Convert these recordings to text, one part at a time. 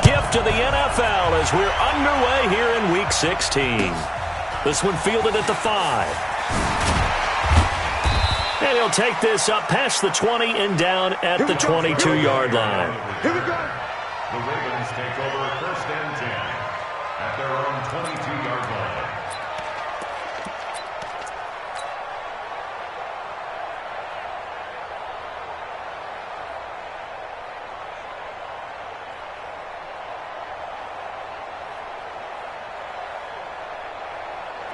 gift to the NFL as we're underway here in Week 16. This one fielded at the 5. And he'll take this up past the 20 and down at the 22-yard line. Here we go. The Ravens take over 1st and 10 at their own 22-yard line.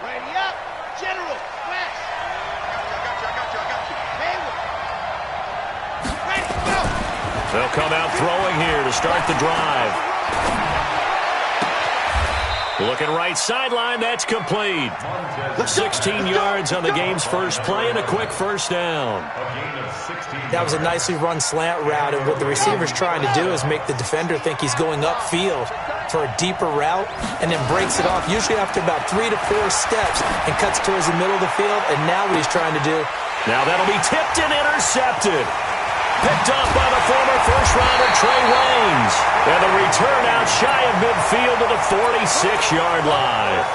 Ready up, General, West. I got you. Hayward. Ready, go. They'll come out throwing here to start the drive. Looking right sideline, that's complete. 16 yards on the game's first play and a quick first down. That was a nicely run slant route, and what the receiver's trying to do is make the defender think he's going upfield for a deeper route and then breaks it off, usually after about 3 to 4 steps, and cuts towards the middle of the field. And now what he's trying to do. Now that'll be tipped and intercepted. Picked up by the former first-rounder Trey Waynes. And the return out shy of midfield to the 46-yard line.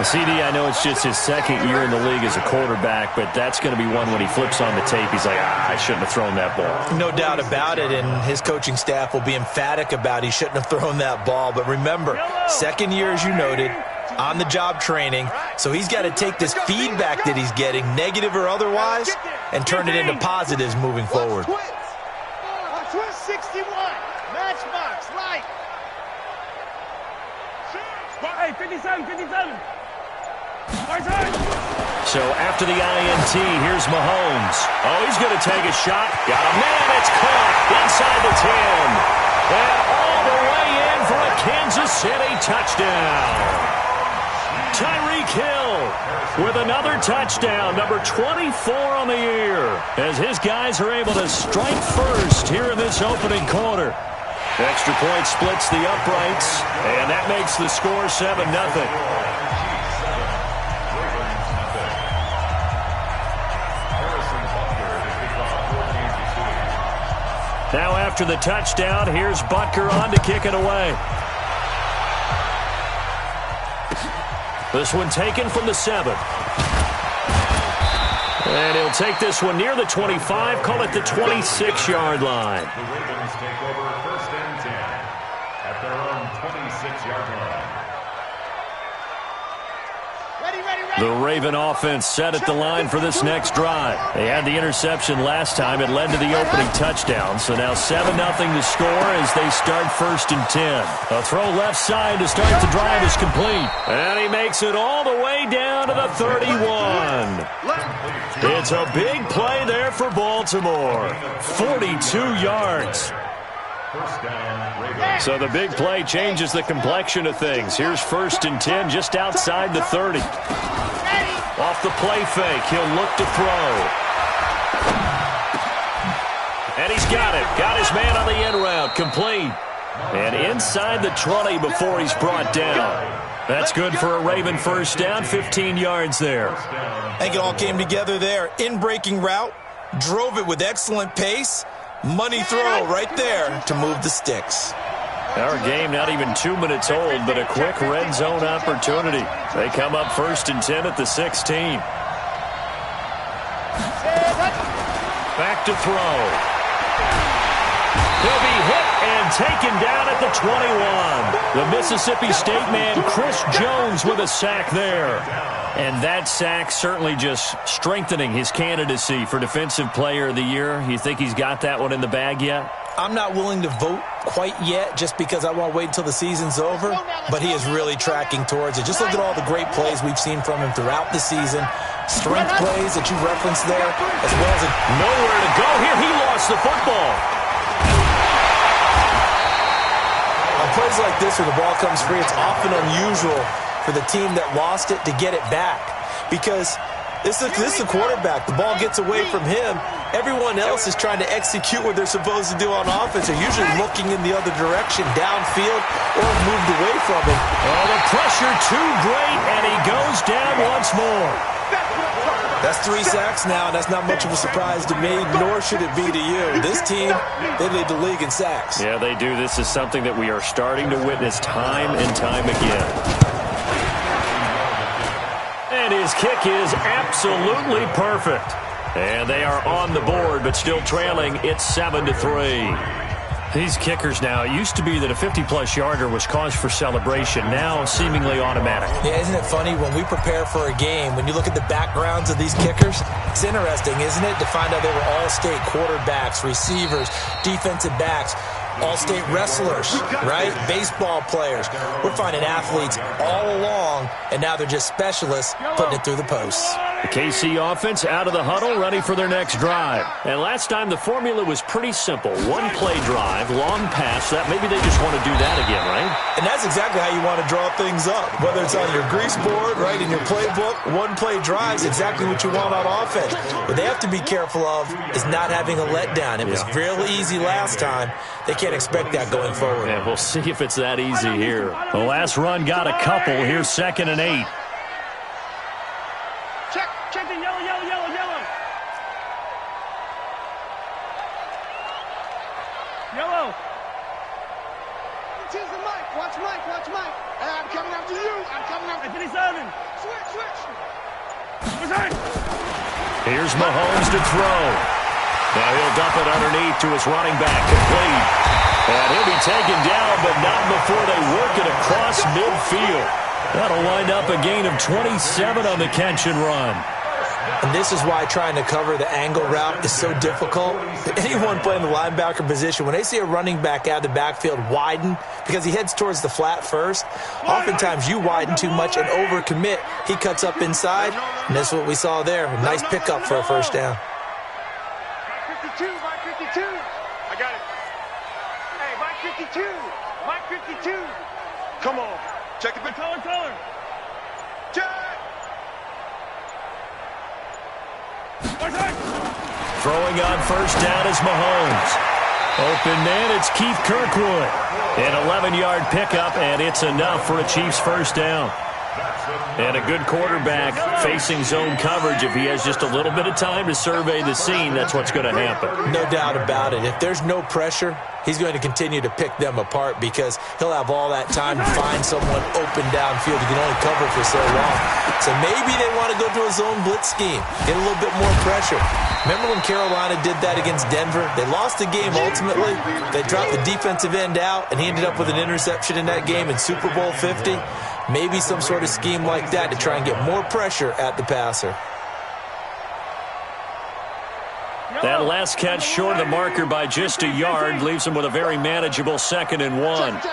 CD, I know it's just his second year in the league as a quarterback, but that's going to be one when he flips on the tape. He's like, I shouldn't have thrown that ball. No doubt about it, and his coaching staff will be emphatic about he shouldn't have thrown that ball. But remember, second year, as you noted, on-the-job training, so he's got to take this feedback that he's getting, negative or otherwise, and turn it into positives moving forward. Twins 61, matchbox, right. Hey, 57. So after the INT, here's Mahomes. Oh, he's going to take a shot. Got a man. It's caught inside the 10. And all the way in for a Kansas City touchdown. Tyreek Hill with another touchdown, number 24 on the year, as his guys are able to strike first here in this opening quarter. Extra point splits the uprights, and that makes the score 7-0. Now after the touchdown, here's Butker on to kick it away. This one taken from the 7. And he'll take this one near the 25, call it the 26-yard line. The Ravens take over 1st and 10 at their own 26-yard line. The Raven offense set at the line for this next drive. They had the interception last time. It led to the opening touchdown. So now 7-0 to score as they start 1st and 10. A throw left side to start the drive is complete. And he makes it all the way down to the 31. It's a big play there for Baltimore. 42 yards. So the big play changes the complexion of things. Here's 1st and 10 just outside the 30. Off the play fake, he'll look to throw. And he's got it. Got his man on the in route, complete. And inside the 20 before he's brought down. That's good for a Raven first down, 15 yards there. I think it all came together there. In-breaking route, drove it with excellent pace. Money throw right there to move the sticks. Our game not even 2 minutes old, but a quick red zone opportunity. They come up 1st and 10 at the 16. Back to throw. He'll be hit and taken down at the 21. The Mississippi State man, Chris Jones, with a sack there. And that sack certainly just strengthening his candidacy for Defensive Player of the Year. You think he's got that one in the bag yet? I'm not willing to vote quite yet just because I want to wait until the season's over, but he is really tracking towards it. Just look at all the great plays we've seen from him throughout the season. Strength plays that you referenced there, as well as nowhere to go here. He lost the football. On plays like this where the ball comes free, it's often unusual for the team that lost it to get it back, because this is the quarterback. The ball gets away from him. Everyone else is trying to execute what they're supposed to do on offense. They're usually looking in the other direction, downfield, or moved away from him. Oh, the pressure too great, and he goes down once more. That's 3 sacks now, and that's not much of a surprise to me, nor should it be to you. This team, they lead the league in sacks. Yeah, they do. This is something that we are starting to witness time and time again. And his kick is absolutely perfect. And they are on the board, but still trailing. It's 7-3. These kickers now, it used to be that a 50-plus yarder was cause for celebration. Now, seemingly automatic. Yeah, isn't it funny when we prepare for a game, when you look at the backgrounds of these kickers, it's interesting, isn't it, to find out they were all-state quarterbacks, receivers, defensive backs, all-state wrestlers, right? Baseball players. We're finding athletes all along, and now they're just specialists putting it through the posts. The KC offense out of the huddle, ready for their next drive. And last time the formula was pretty simple. One-play drive, long pass. That maybe they just want to do that again, right? And that's exactly how you want to draw things up. Whether it's on your grease board, right, in your playbook, one-play drive is exactly what you want on offense. What they have to be careful of is not having a letdown. It was real easy last time. They can't expect that going forward. Yeah, we'll see if it's that easy here. The last run got a couple. Here's 2nd and 8. Check the yellow, yellow, yellow, yellow. Yellow. Choose the mic. Watch Mike. Watch Mike. Hey, I'm coming after you. I'm coming after you. 57. Switch. Here's Mahomes to throw. Now he'll dump it underneath to his running back, complete. And he'll be taken down, but not before they work it across midfield. That'll wind up a gain of 27 on the catch and run. And this is why trying to cover the angle route is so difficult. Anyone playing the linebacker position, when they see a running back out of the backfield widen, because he heads towards the flat first, oftentimes you widen too much and overcommit. He cuts up inside, and that's what we saw there. A nice pickup for a first down. Mike 52. I got it. Hey, Mike 52. Mike 52. Come on. Check it. Color. Check. Throwing on first down is Mahomes. Open man, it's Keith Kirkwood. An 11-yard pickup, and it's enough for a Chiefs first down. And a good quarterback facing zone coverage. If he has just a little bit of time to survey the scene, that's what's going to happen. No doubt about it. If there's no pressure, he's going to continue to pick them apart because he'll have all that time to find someone open downfield. He can only cover for so long. So maybe they want to go to a zone blitz scheme, get a little bit more pressure. Remember when Carolina did that against Denver? They lost the game ultimately. They dropped the defensive end out, and he ended up with an interception in that game in Super Bowl 50. Maybe some sort of scheme like that to try and get more pressure at the passer. That last catch short of the marker by just a yard leaves him with a very manageable 2nd and 1. Check.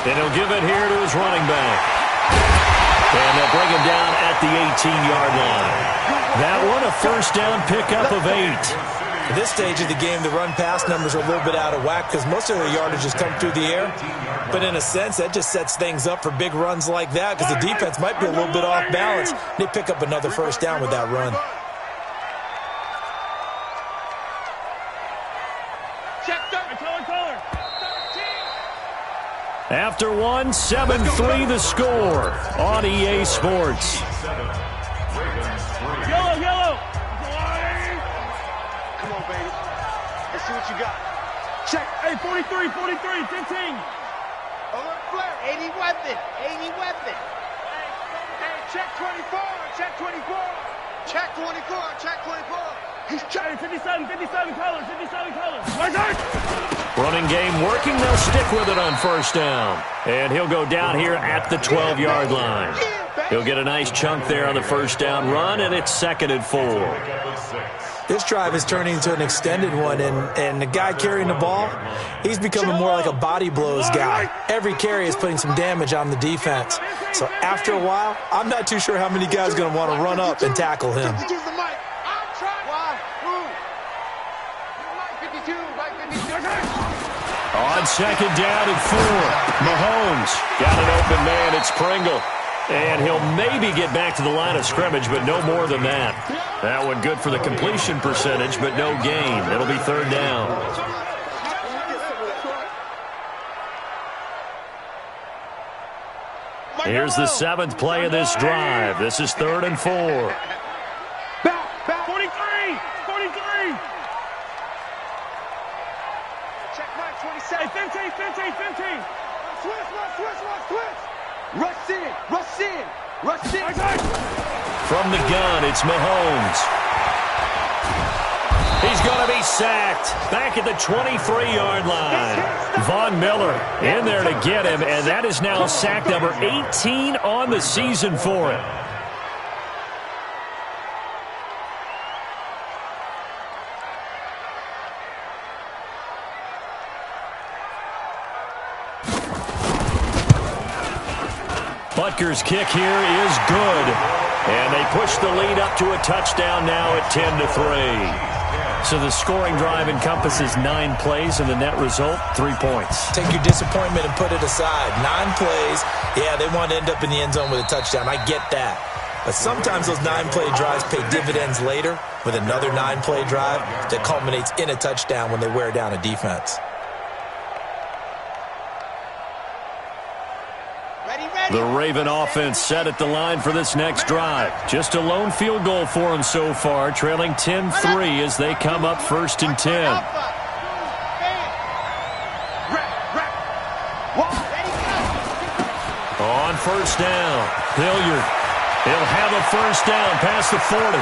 And he'll give it here to his running back. And they'll bring him down at the 18-yard line. That one, a first down pickup of 8. At this stage of the game, the run-pass numbers are a little bit out of whack because most of the yardage has come through the air. But in a sense, that just sets things up for big runs like that because the defense might be a little bit off balance. They pick up another first down with that run. After one, 7-3 the score on EA Sports. Yellow. Come on, baby. Let's see what you got. Check. Hey, 43, 15. Alert flare. 80 weapon. Hey, check 24. Check 24. He's checking. 57 colors. Running game working. They'll stick with it on first down. And he'll go down here at the 12-yard line. He'll get a nice chunk there on the first down run, and it's 2nd and 4. This drive is turning into an extended one, and the guy carrying the ball, he's becoming more like a body blows guy. Every carry is putting some damage on the defense. So after a while, I'm not too sure how many guys are going to want to run up and tackle him. On 2nd down and 4, Mahomes got an open man. It's Pringle. And he'll maybe get back to the line of scrimmage, but no more than that. That one good for the completion percentage, but no gain. It'll be 3rd down. Here's the 7th play of this drive. This is 3rd and 4. Back. 43. 43. Check mine, 27. Hey, 15. Twist. Rush in. From the gun, it's Mahomes. He's going to be sacked back at the 23-yard line. Von Miller in there to get him, and that is now sack number 18 on the season for him. Butker's kick here is good. And they push the lead up to a touchdown now at 10-3. So the scoring drive encompasses 9 plays, and the net result, 3 points. Take your disappointment and put it aside. 9 plays, yeah, they want to end up in the end zone with a touchdown. I get that. But sometimes those 9-play drives pay dividends later with another 9-play drive that culminates in a touchdown when they wear down a defense. The Raven offense set at the line for this next drive. Just a lone field goal for them so far, trailing 10-3 as they come up 1st and 10. On 1st down, Hilliard. He'll have a 1st down past the 40.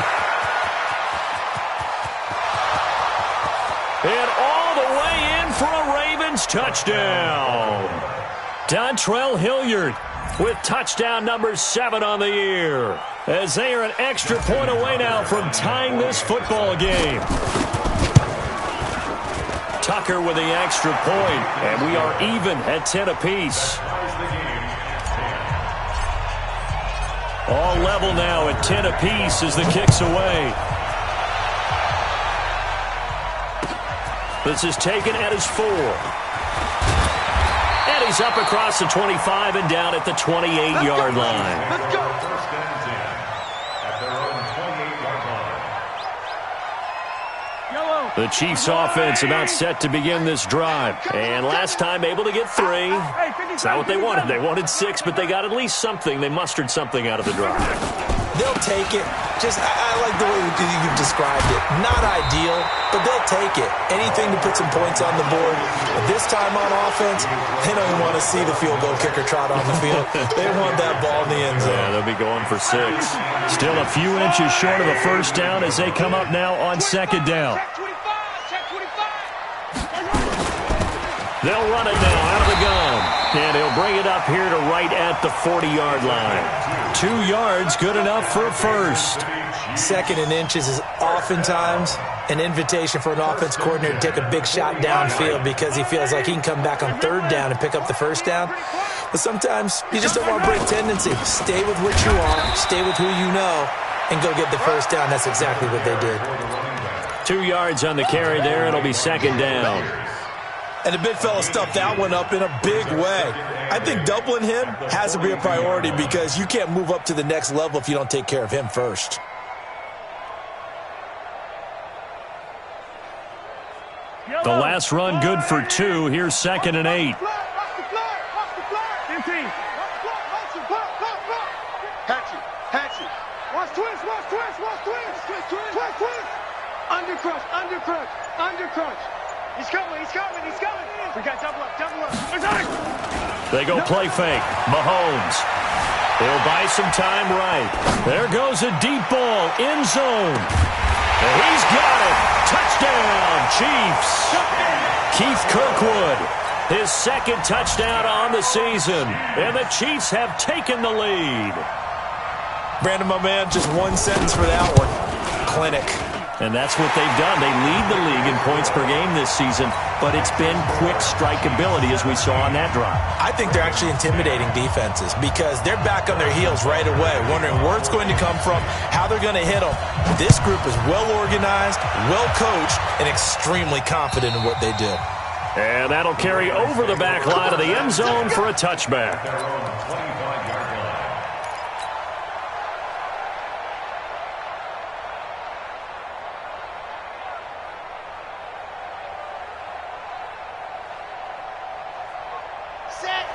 And all the way in for a Ravens touchdown. Dontrell Hilliard with touchdown number 7 on the year, as they are an extra point away now from tying this football game. Tucker with the extra point, and we are even at 10 apiece. All level now at 10 apiece as the kick's away. This is taken at his 4. And he's up across the 25 and down at the 28-yard line. Let's go. 1st and 10 at their own 28-yard line. Yellow. The Chiefs offense about set to begin this drive. And last time able to get 3. It's not what they wanted. They wanted 6, but they got at least something. They mustered something out of the drive. They'll take it. I like the way you've described it. Not ideal, but they'll take it. Anything to put some points on the board. But this time on offense, they don't even want to see the field goal kicker trot on the field. They want that ball in the end zone. Yeah, they'll be going for 6. Still a few inches short of a 1st down as they come up now on 2nd down. Check 25. They'll run it now out of the gun. And he'll bring it up here to right at the 40-yard line. 2 yards, good enough for a 1st. 2nd and inches is oftentimes an invitation for an offense coordinator to take a big shot downfield because he feels like he can come back on 3rd down and pick up the 1st down. But sometimes you just don't want to break tendency. Stay with what you are, stay with who you know, and go get the 1st down. That's exactly what they did. 2 yards on the carry there. It'll be 2nd down. And the big fella stuffed that one up in a big way. I think doubling him has to be a priority because you can't move up to the next level if you don't take care of him first. The last run good for 2. Here's 2nd and 8. Watch the flag. 15. Hatchet. Watch twist. Undercrush. He's coming. We got double up. They go play fake. Mahomes. He'll buy some time right. There goes a deep ball. End zone. And he's got it. Touchdown, Chiefs. Keith Kirkwood, his 2nd touchdown on the season. And the Chiefs have taken the lead. Brandon, my man, just one sentence for that one. Clinic. And that's what they've done. They lead the league in points per game this season, but it's been quick strikeability as we saw on that drive. I think they're actually intimidating defenses because they're back on their heels right away, wondering where it's going to come from, how they're going to hit them. This group is well organized, well coached, and extremely confident in what they do. And that'll carry over the back line of the end zone for a touchback. Their own 25-yard line.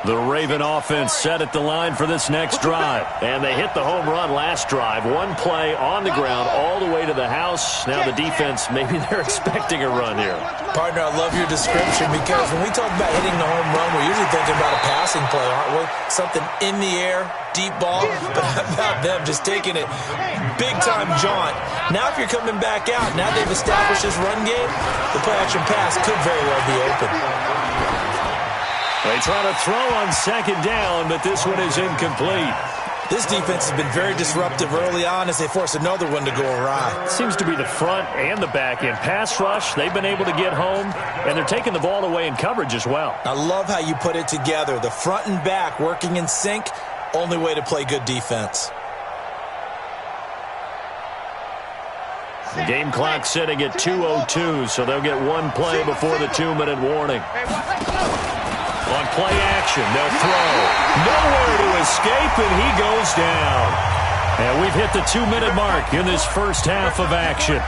The Raven offense set at the line for this next drive. And they hit the home run last drive. One play on the ground all the way to the house. Now the defense, maybe they're expecting a run here. Partner, I love your description because when we talk about hitting the home run, we're usually thinking about a passing play, aren't we? Something in the air, deep ball. But how about them just taking it big-time jaunt? Now if you're coming back out, now they've established this run game, the play-action pass could very well be open. They try to throw on second down, but this one is incomplete. This defense has been very disruptive early on as they force another one to go awry. Seems to be the front and the back end. Pass rush, they've been able to get home, and they're taking the ball away in coverage as well. I love how you put it together. The front and back working in sync, only way to play good defense. The game clock sitting at 2:02, so they'll get one play before the 2-minute warning. On play action, they'll throw. Nowhere to escape, and he goes down. And we've hit the 2-minute mark in this first half of action.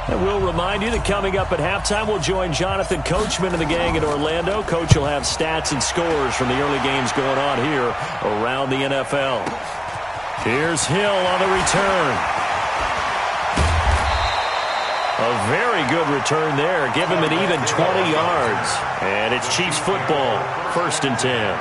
And we'll remind you that coming up at halftime, we'll join Jonathan Coachman and the gang in Orlando. Coach will have stats and scores from the early games going on here around the NFL. Here's Hill on the return. A very good return there. Give him an even 20 yards. And it's Chiefs football, 1st and 10.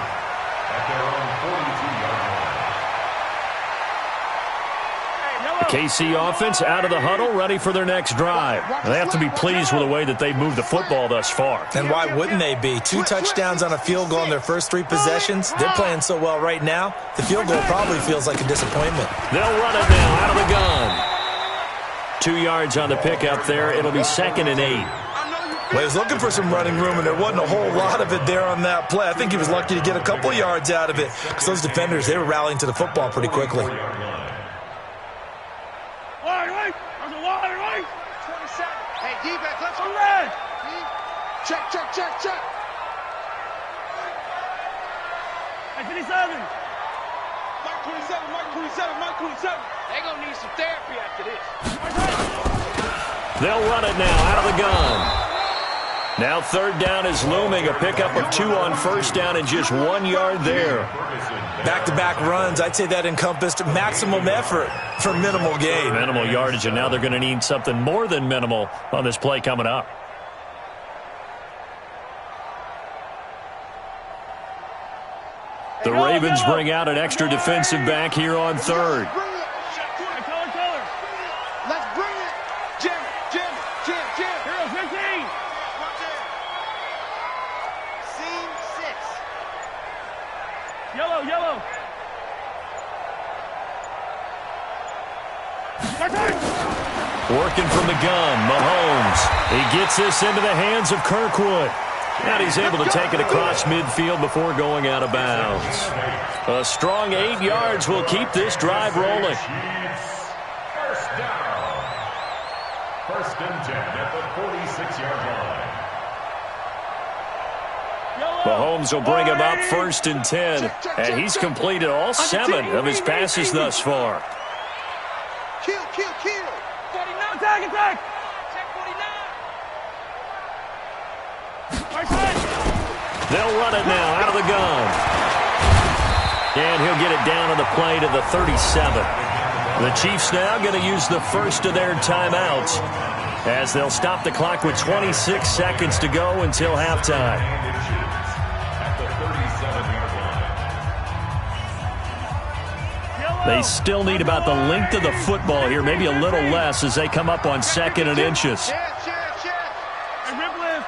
The KC offense out of the huddle, ready for their next drive. They have to be pleased with the way that they've moved the football thus far. And why wouldn't they be? 2 touchdowns on a field goal in their first 3 possessions. They're playing so well right now, the field goal probably feels like a disappointment. They'll run it now out of the gun. 2 yards on the pickup there. It'll be 2nd and 8. Well, he was looking for some running room, and there wasn't a whole lot of it there on that play. I think he was lucky to get a couple yards out of it because those defenders, they were rallying to the football pretty quickly. Hey, defense, let's go red. Check, check, check, check. Hey, 57. Mike 27, Mike 27, Mike 27. They're going to need some therapy after this. They'll run it now out of the gun. Now 3rd down is looming. A pickup of 2 on 1st down and just 1 yard there. Back-to-back runs, I'd say that encompassed maximum effort for minimal gain. Minimal yardage, and now they're going to need something more than minimal on this play coming up. The Ravens bring out an extra defensive back here on 3rd. Let's bring it. Jim, Jim, Jim, Jim. Hero 15. Scene 6. Yellow, yellow. Working from the gun, Mahomes. He gets this into the hands of Kirkwood. And he's able to take it across midfield before going out of bounds. A strong 8 yards will keep this drive rolling. First down. 1st and 10 at the 46-yard line. Mahomes will bring him up 1st and 10. And he's completed all 7 of his passes thus far. Kill, kill, kill. 49, attack, attack. Check 49. They'll run it now out of the gun. And he'll get it down on the play to the 37. The Chiefs now going to use the first of their timeouts as they'll stop the clock with 26 seconds to go until halftime. At the 37-yard line. They still need about the length of the football here, maybe a little less as they come up on 2nd and inches. Yes, yes, yes. Hey, rip lift.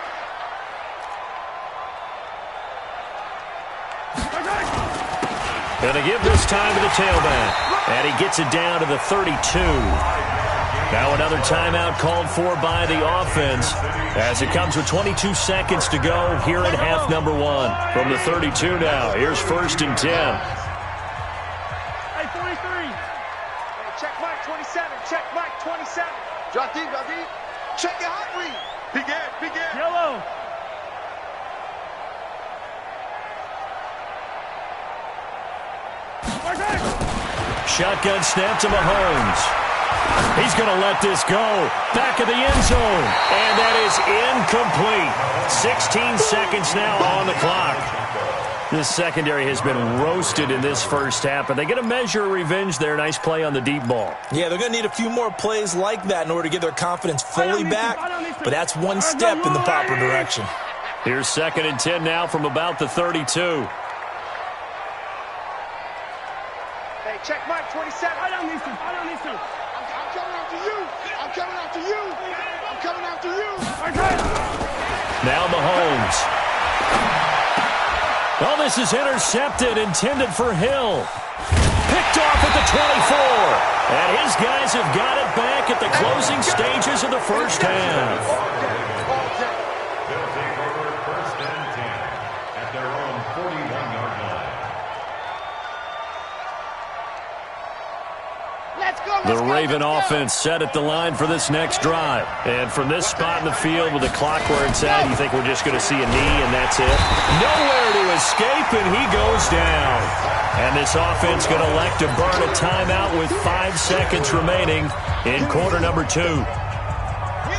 Going to give this time to the tailback. And he gets it down to the 32. Now another timeout called for by the offense as it comes with 22 seconds to go here in half number 1. From the 32 now, here's 1st and 10. Hey, 43. Hey, check Mike 27. Check Mike 27. Drop deep, drop deep. Check your hot read. Begin, begin. Yellow. Shotgun snap to Mahomes. He's going to let this go. Back of the end zone. And that is incomplete. 16 seconds now on the clock. This secondary has been roasted in this first half, but they get a measure of revenge there. Nice play on the deep ball. Yeah, they're going to need a few more plays like that in order to get their confidence fully back, but that's one step in the proper direction. Here's 2nd and 10 now from about the 32. Hey, check Mike, 27. I don't need to. I'm coming after you. I'm coming after you. I'm coming after you. Now Mahomes. Oh, this is intercepted, intended for Hill. Picked off at the 24. And his guys have got it back at the closing stages of the first half. They'll take over 1st and 10 at their own 41-yard line. The Raven offense set at the line for this next drive. And from this spot in the field with the clock where it's at, you think we're just going to see a knee and that's it? Nowhere to escape, and he goes down. And this offense going to elect to burn a timeout with 5 seconds remaining in quarter number 2.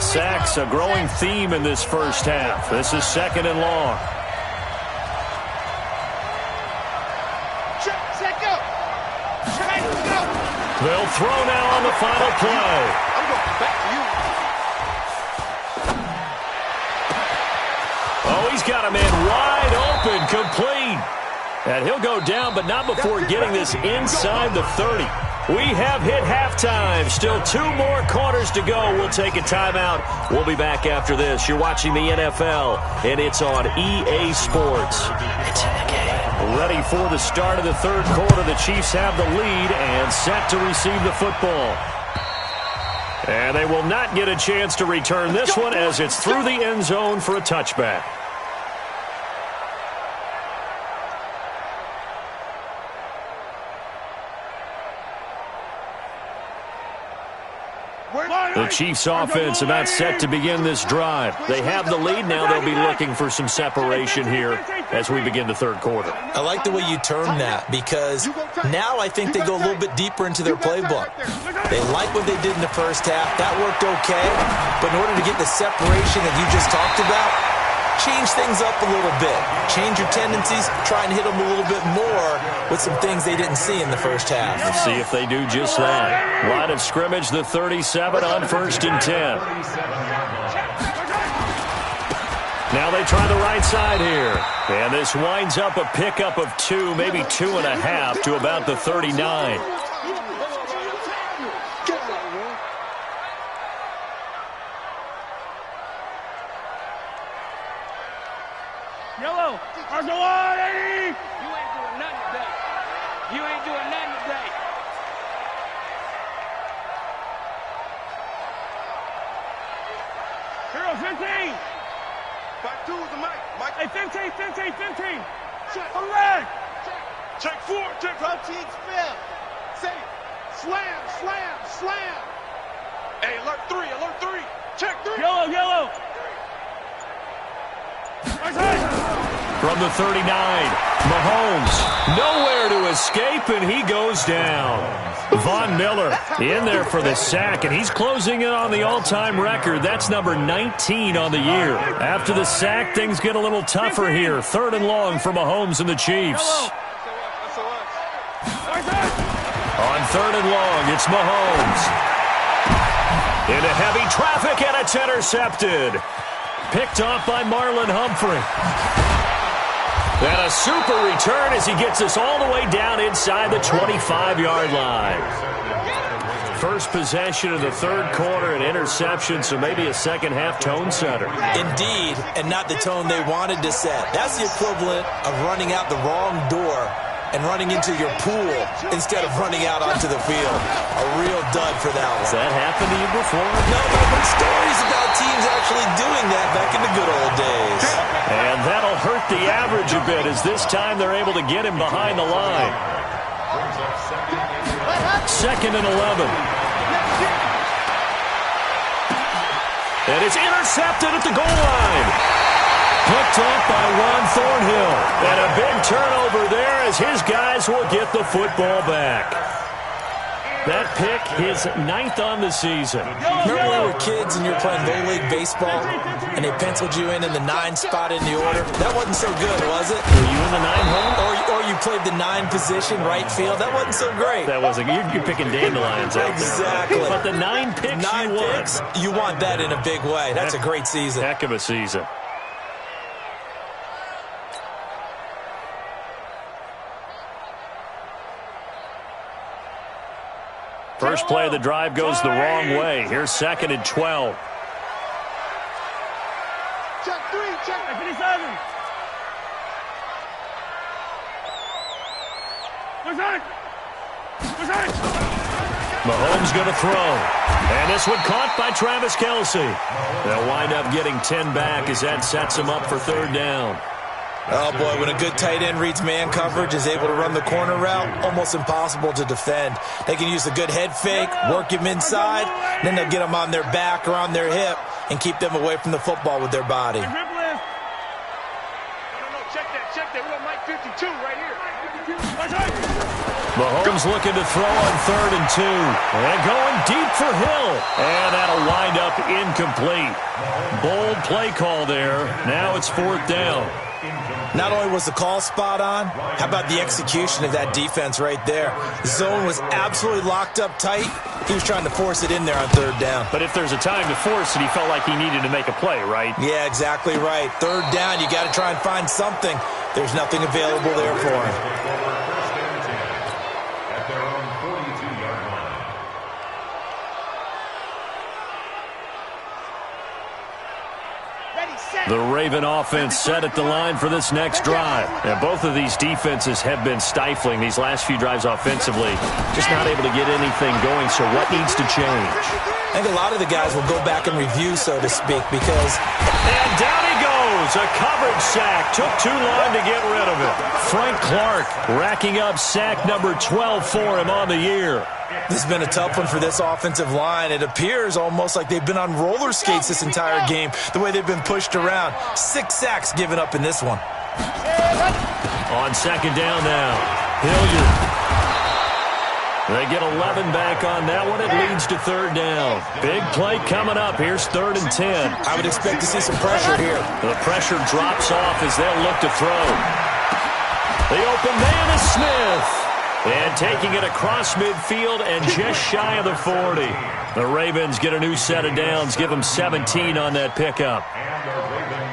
Sacks, a growing theme in this first half. This is 2nd and long. They'll throw now on the final play. I'm going back to you. Oh, he's got a man wide open, complete. And he'll go down, but not before getting this inside the 30. We have hit halftime. Still 2 more quarters to go. We'll take a timeout. We'll be back after this. You're watching the NFL, and it's on EA Sports. It's in the game. Ready for the start of the 3rd quarter. The Chiefs have the lead and set to receive the football. And they will not get a chance to return this one as it's through the end zone for a touchback. The Chiefs offense about set to begin this drive. They have the lead now. They'll be looking for some separation here as we begin the 3rd quarter. I like the way you term that because now I think they go a little bit deeper into their playbook. They like what they did in the first half. That worked okay. But in order to get the separation that you just talked about, change things up a little bit. Change your tendencies. Try and hit them a little bit more with some things they didn't see in the first half. Let's see if they do just that. Line of scrimmage, the 37 on 1st and 10. Now they try the right side here. And this winds up a pickup of 2, maybe 2.5 to about the 39. Yellow. Argo on, Eddie. You ain't doing nothing today. You ain't doing nothing today. Hero 15. Back 2 is the mic. Mike. Hey, 15. Check. Come back. Check 4. Check protein spell. Say slam. Hey, alert 3. Check 3. Yellow. From the 39, Mahomes nowhere to escape, and he goes down. Von Miller in there for the sack, and he's closing in on the all-time record. That's number 19 on the year. After the sack, things get a little tougher here. 3rd and long for Mahomes and the Chiefs. On 3rd and long, it's Mahomes. Into heavy traffic, and it's intercepted. Picked off by Marlon Humphrey. And a super return as he gets us all the way down inside the 25-yard line. First possession of the 3rd quarter, an interception, so maybe a second-half tone setter. Indeed, and not the tone they wanted to set. That's the equivalent of running out the wrong door and running into your pool instead of running out onto the field. A real dud for that one. Has that happened to you before? No, but I've heard stories about teams actually doing that back in the good old days. And that'll hurt the average a bit as this time they're able to get him behind the line. 2nd and 11. And it's intercepted at the goal line. Picked off by Ron Thornhill. And a big turnover there as his guys will get the football back. That pick, his 9th on the season. Remember when we were kids and you were playing Little League baseball and they penciled you in the 9 spot in the order? That wasn't so good, was it? Were you in the 9 hole? Or you played the 9 position, right field? That wasn't so great. That wasn't. You're picking dandelions out there. Exactly. But the 9 picks 9 you won. picks, you want that in a big way. That's a great season. Heck of a season. First play of the drive goes the wrong way. Here's 2nd and 12. Check 3, check 57. Mahomes going to throw. And this one caught by Travis Kelce. They'll wind up getting 10 back as that sets him up for 3rd down. Oh, boy, when a good tight end reads man coverage, is able to run the corner route, almost impossible to defend. They can use a good head fake, work him inside, then they'll get him on their back or on their hip and keep them away from the football with their body. No, check that. We got Mike 52 right here. Mahomes looking to throw on 3rd and 2. And going deep for Hill. And that'll wind up incomplete. Bold play call there. Now it's 4th down. Not only was the call spot on, how about the execution of that defense right there? The zone was absolutely locked up tight. He was trying to force it in there on 3rd down. But if there's a time to force it, he felt like he needed to make a play, right? Yeah, exactly right. 3rd down, you got to try and find something. There's nothing available there for him. At their own 42-yard line. The Raven offense set at the line for this next drive. And both of these defenses have been stifling these last few drives offensively. Just not able to get anything going, so what needs to change? I think a lot of the guys will go back and review, so to speak, because... And down he goes. A coverage sack. Took too long to get rid of it. Frank Clark racking up sack number 12 for him on the year. This has been a tough one for this offensive line. It appears almost like they've been on roller skates this entire game, the way they've been pushed around. 6 sacks given up in this one. On 2nd down now, Hilliard. They get 11 back on that one. It leads to 3rd down. Big play coming up. Here's 3rd and 10. I would expect to see some pressure here. The pressure drops off as they'll look to throw. The open man is Smith. And taking it across midfield and just shy of the 40. The Ravens get a new set of downs, give them 17 on that pickup.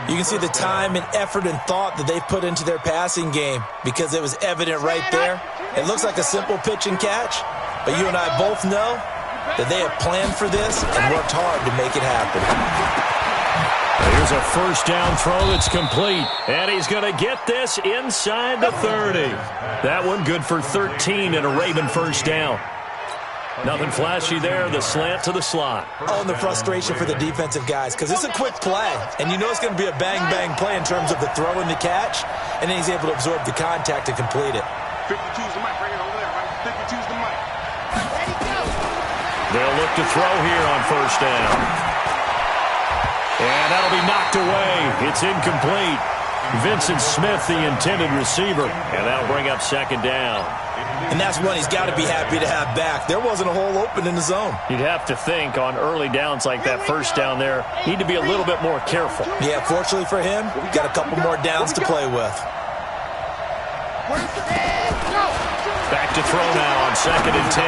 You can see the time and effort and thought that they put into their passing game because it was evident right there. It looks like a simple pitch and catch, but you and I both know that they have planned for this and worked hard to make it happen. Here's a 1st down throw that's complete. And he's going to get this inside the 30. That one good for 13 and a Raven 1st down. Nothing flashy there. The slant to the slot. Oh, and the frustration for the defensive guys because it's a quick play. And you know it's going to be a bang-bang play in terms of the throw and the catch. And then he's able to absorb the contact to complete it. 52's the mic right here over there, right? 52's the mic. They'll look to throw here on 1st down. And that'll be knocked away. It's incomplete. Vincent Smith, the intended receiver. And that'll bring up 2nd down. And that's one he's got to be happy to have back. There wasn't a hole open in the zone. You'd have to think on early downs like that 1st down there, need to be a little bit more careful. Yeah, fortunately for him, got a couple more downs to play with. Back to throw now on 2nd and 10.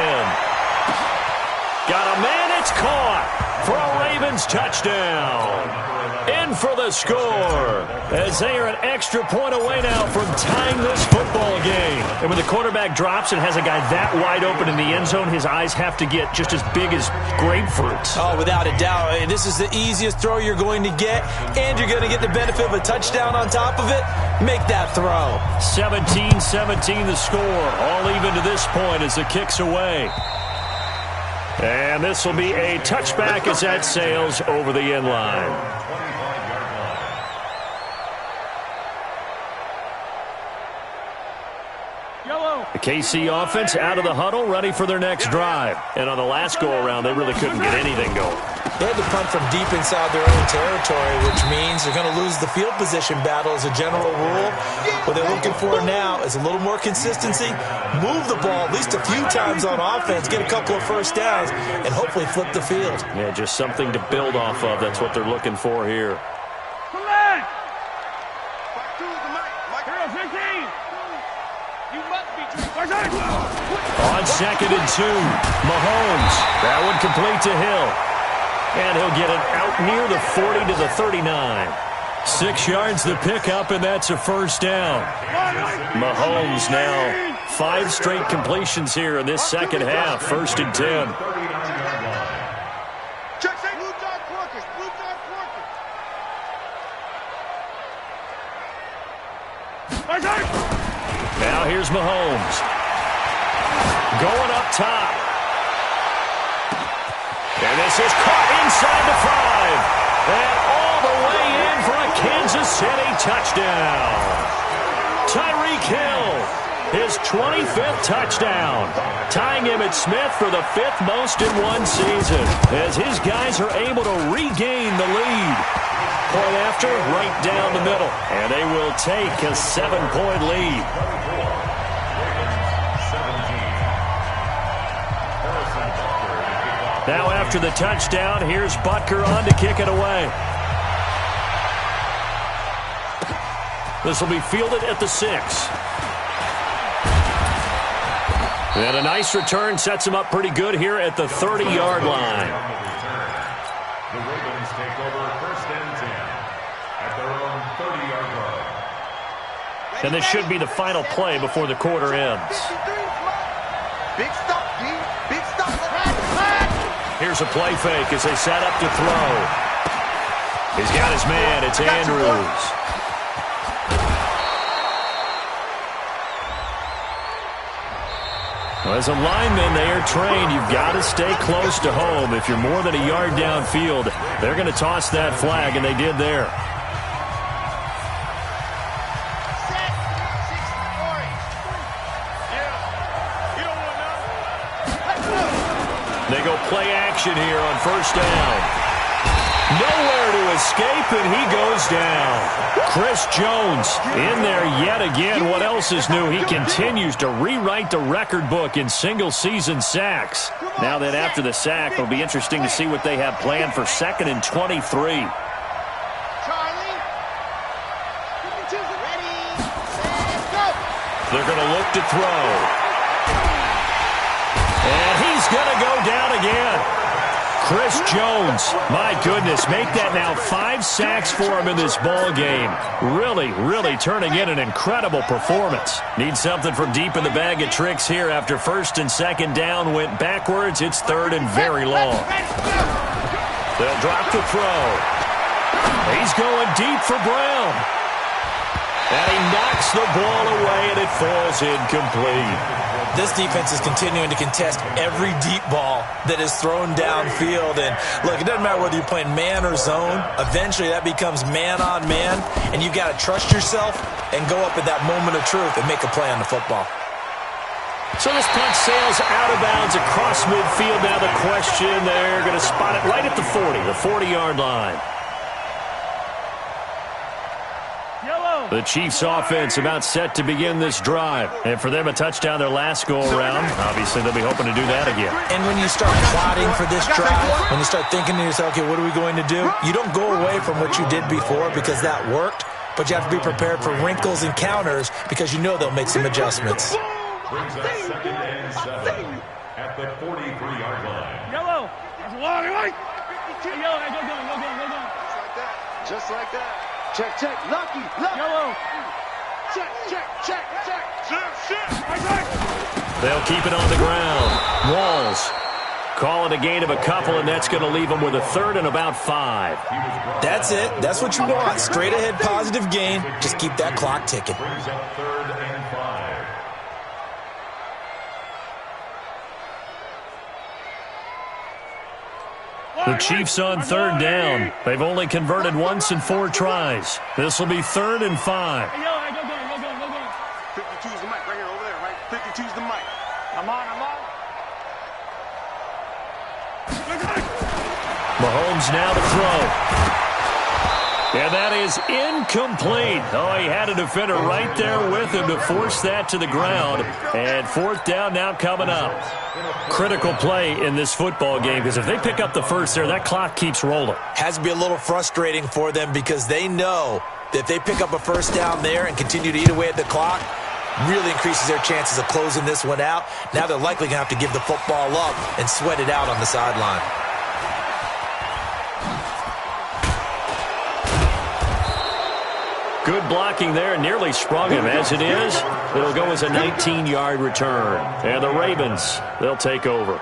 Got a man, it's caught for a Ravens touchdown. In for the score as they are an extra point away now from tying this football game. And when the quarterback drops and has a guy that wide open in the end zone, his eyes have to get just as big as grapefruits. Oh, without a doubt. This is the easiest throw you're going to get, and you're going to get the benefit of a touchdown on top of it. Make that throw. 17-17 the score. All even to this point as the kick's away. And this will be a touchback as that sails over the end line. The KC offense out of the huddle, ready for their next drive. And on the last go-around, they really couldn't get anything going. They had to punt from deep inside their own territory, which means they're going to lose the field position battle as a general rule. What they're looking for now is a little more consistency, move the ball at least a few times on offense, get a couple of first downs, and hopefully flip the field. Yeah, just something to build off of. That's what they're looking for here. On 2nd and 2, Mahomes. That one complete to Hill. And he'll get it out near the 40 to the 39. 6 yards the pickup, and that's a first down. Mahomes now 5 straight completions here in this second half. 1st and 10. Now here's Mahomes. Going up top. And this is caught inside the 5. And all the way in for a Kansas City touchdown. Tyreek Hill, his 25th touchdown. Tying Emmitt Smith for the 5th most in one season. As his guys are able to regain the lead. Point after, right down the middle. And they will take a 7-point lead. Now after the touchdown, here's Butker on to kick it away. This will be fielded at the 6. And a nice return sets him up pretty good here at the 30-yard line. The Ravens take over 1st and 10 at their own 30-yard line. And this should be the final play before the quarter ends. Big stop, D. Big stop. Here's a play fake as they set up to throw. He's got his man. It's Andrews. Well, as a lineman, they are trained. You've got to stay close to home. If you're more than a yard downfield, they're going to toss that flag, and they did there. They go play action here on 1st down. Nowhere to escape, and he goes down. Chris Jones in there yet again. What else is new? He continues to rewrite the record book in single-season sacks. Now that after the sack, it'll be interesting to see what they have planned for 2nd and 23. They're going to look to throw. And he's going to go down again. Chris Jones, my goodness, make that now 5 sacks for him in this ball game. Really turning in an incredible performance. Needs something from deep in the bag of tricks here after 1st and 2nd down went backwards. It's 3rd and very long. They'll drop the throw. He's going deep for Brown. And he knocks the ball away, and it falls incomplete. This defense is continuing to contest every deep ball that is thrown downfield. And, look, it doesn't matter whether you're playing man or zone. Eventually, that becomes man-on-man, and you've got to trust yourself and go up at that moment of truth and make a play on the football. So this punt sails out of bounds across midfield. Now the question, they're going to spot it right at the 40, the 40-yard line. The Chiefs offense about set to begin this drive. And for them, a touchdown their last go-around. Obviously, they'll be hoping to do that again. And when you start plotting for this drive, when you start thinking to yourself, okay, what are we going to do? You don't go away from what you did before because that worked, but you have to be prepared for wrinkles and counters because you know they'll make some adjustments. Brings us 2nd and 7 at the 43-yard line. Yellow. That's a long way. Yellow. Go. Just like that. Check. Lucky. Yellow. Check. They'll keep it on the ground. Walls call it a gain of a couple, and that's going to leave them with a 3rd and about 5. That's it. That's what you want. Straight ahead positive gain. Just keep that clock ticking. Brings up 3rd and 5. The Chiefs on 3rd down. They've only converted once in 4 tries. This will be 3rd and 5. Hey, go. 52's the mic right here over there, right? 52's the mic. Mahomes now to throw. And that is incomplete. Oh, he had a defender right there with him to force that to the ground. And fourth down now coming up. Critical play in this football game, because if they pick up the first there, that clock keeps rolling. Has to be a little frustrating for them because they know that if they pick up a first down there and continue to eat away at the clock, really increases their chances of closing this one out. Now they're likely going to have to give the football up and sweat it out on the sideline. Good blocking there, nearly sprung him. As it is, it'll go as a 19-yard return. And the Ravens, they'll take over.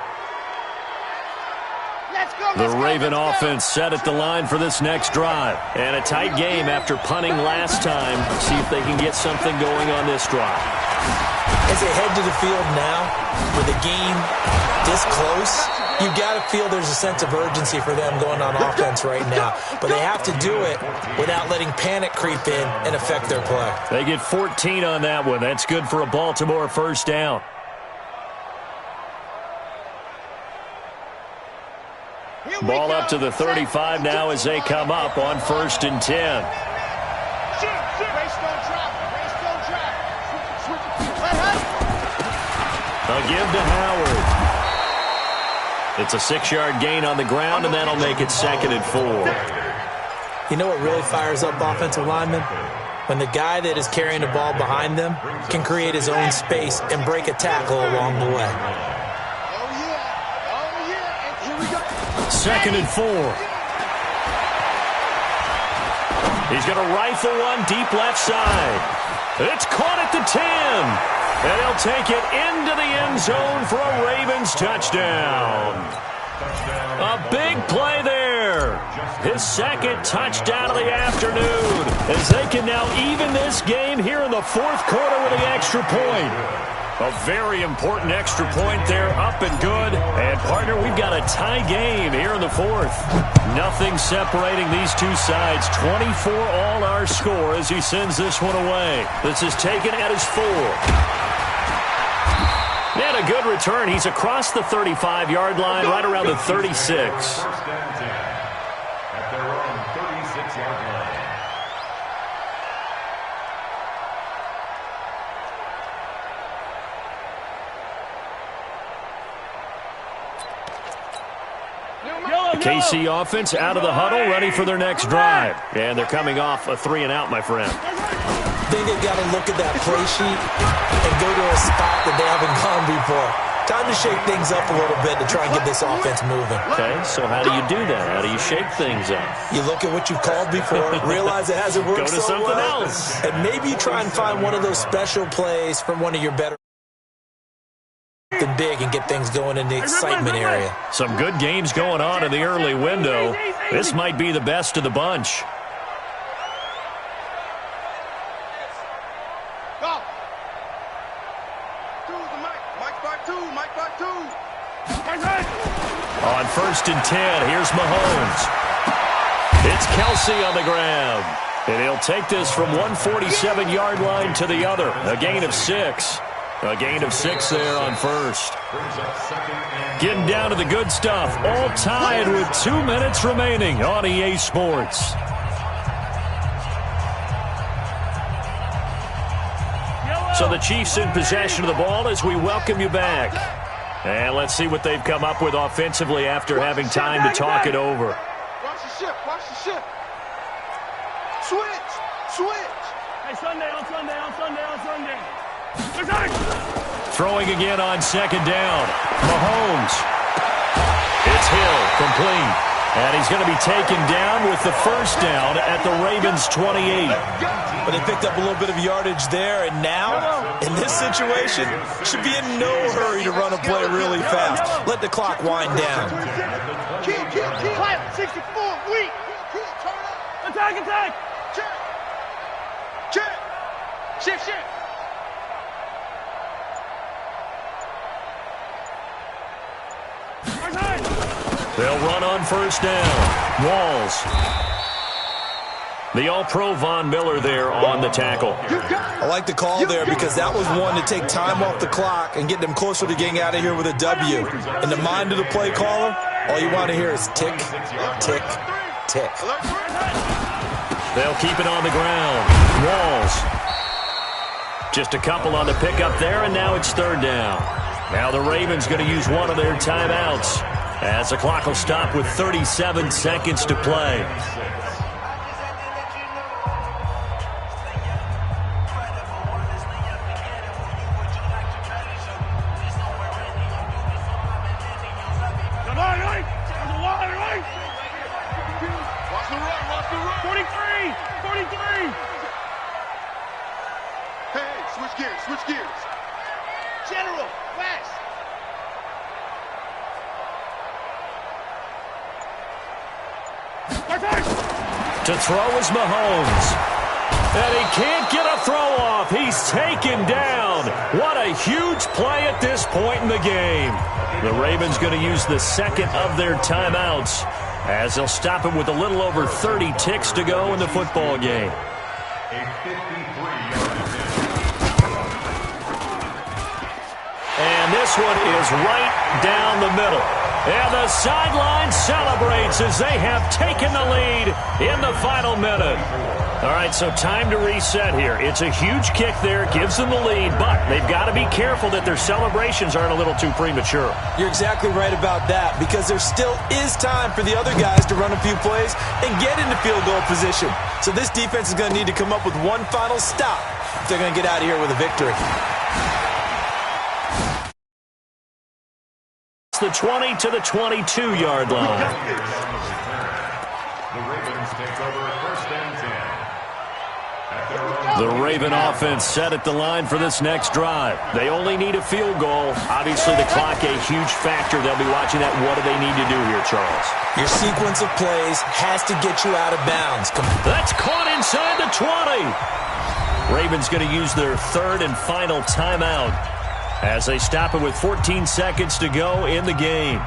The Raven offense set at the line for this next drive. And a tight game after punting last time. See if they can get something going on this drive. As they head to the field now, with the game this close, you've got to feel there's a sense of urgency for them going on offense right now. But they have to do it without letting panic creep in and affect their play. They get 14 on that one. That's good for a Baltimore first down. Ball up to the 35 now as they come up on 1st and 10. A give to Howard. It's a 6-yard gain on the ground, and that'll make it 2nd and 4. You know what really fires up offensive linemen? When the guy that is carrying the ball behind them can create his own space and break a tackle along the way. 2nd and 4. He's going to rifle one deep left side. It's caught at the 10. And he'll take it into the end zone for a Ravens touchdown. A big play there. His 2nd touchdown of the afternoon, as they can now even this game here in the 4th quarter with the extra point. A very important extra point there, up and good. And, partner, we've got a tie game here in the 4th. Nothing separating these two sides. 24 all our score as he sends this one away. This is taken at his 4. And a good return. He's across the 35-yard line, right around the 36. First and 10 at their own 36-yard line. KC offense out of the huddle, ready for their next drive. And they're coming off a 3-and-out, my friend. I think they've got to look at that play sheet and go to a spot that they haven't gone before. Time to shake things up a little bit to try and get this offense moving. Okay, so how do you do that? How do you shake things up? You look at what you've called before, realize it hasn't worked go to so something well, else. and maybe you try and find one of those special plays from one of your better big and get things going in the excitement area. Some good games going on in the early window. This might be the best of the bunch. On 1st and 10, here's Mahomes. It's Kelsey on the ground. And he'll take this from 147-yard line to the other. A gain of 6. A gain of 6 there on 1st. Getting down to the good stuff. All tied with 2 minutes remaining on EA Sports. So the Chiefs in possession of the ball as we welcome you back. And let's see what they've come up with offensively after having time to talk it over. Watch the shift. Watch the shift. Switch. Switch. Hey, Sunday. Throwing again on 2nd down. Mahomes. It's Hill, complete. And he's going to be taken down with the first down at the Ravens' 28. But they picked up a little bit of yardage there, and now, in this situation, should be in no hurry to run a play really fast. Let the clock wind down. Kill. 64, weak. Attack. Check. Shift. They'll run on 1st down. Walls. The All-Pro Von Miller there on the tackle. I like the call there because that was one to take time off the clock and get them closer to getting out of here with a W. In the mind of the play caller, All you want to hear is tick, tick, tick. They'll keep it on the ground. Walls. Just a couple on the pickup there, and now it's third down. Now the Ravens going to use one of their timeouts as the clock will stop with 37 seconds to play. Switch gears. General, west. To throw is Mahomes. And he can't get a throw off. He's taken down. What a huge play at this point in the game. The Ravens going to use the second of their timeouts as they'll stop it with a little over 30 ticks to go in the football game. And this one is right down the middle. And the sideline celebrates as they have taken the lead in the final minute. All right, so time to reset here. It's a huge kick there, gives them the lead, but they've got to be careful that their celebrations aren't a little too premature. You're exactly right about that, because there still is time for the other guys to run a few plays and get into field goal position. So this defense is going to need to come up with one final stop if they're going to get out of here with a victory. It's the 20 to the 22-yard line. The Ravens take over first and 10. The Raven offense set at the line for this next drive. They only need a field goal. Obviously, the clock a huge factor. They'll be watching that. What do they need to do here, Charles? Your sequence of plays has to get you out of bounds. That's caught inside the 20. Ravens going to use their third and final timeout as they stop it with 14 seconds to go in the game.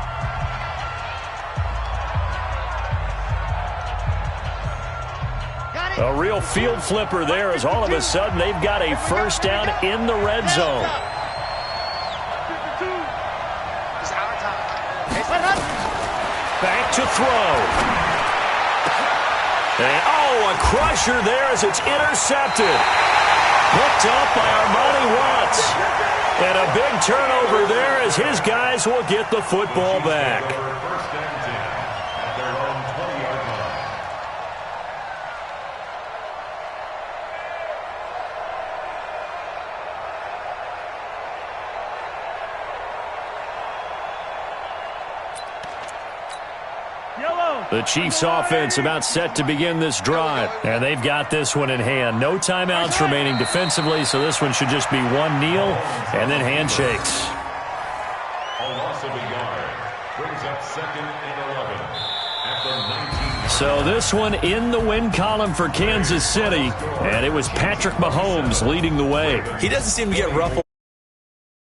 A real field flipper there as all of a sudden they've got a first down in the red zone. Back to throw. And, a crusher there as it's intercepted. Picked up by Armani Watts. And a big turnover there as his guys will get the football back. First and 10 at their own 20-yard line. The Chiefs offense about set to begin this drive. And they've got this one in hand. No timeouts remaining defensively, so this one should just be one kneel and then handshakes. A loss of a yard brings up second and 11 at the 19. So this one in the win column for Kansas City, and it was Patrick Mahomes leading the way. He doesn't seem to get ruffled.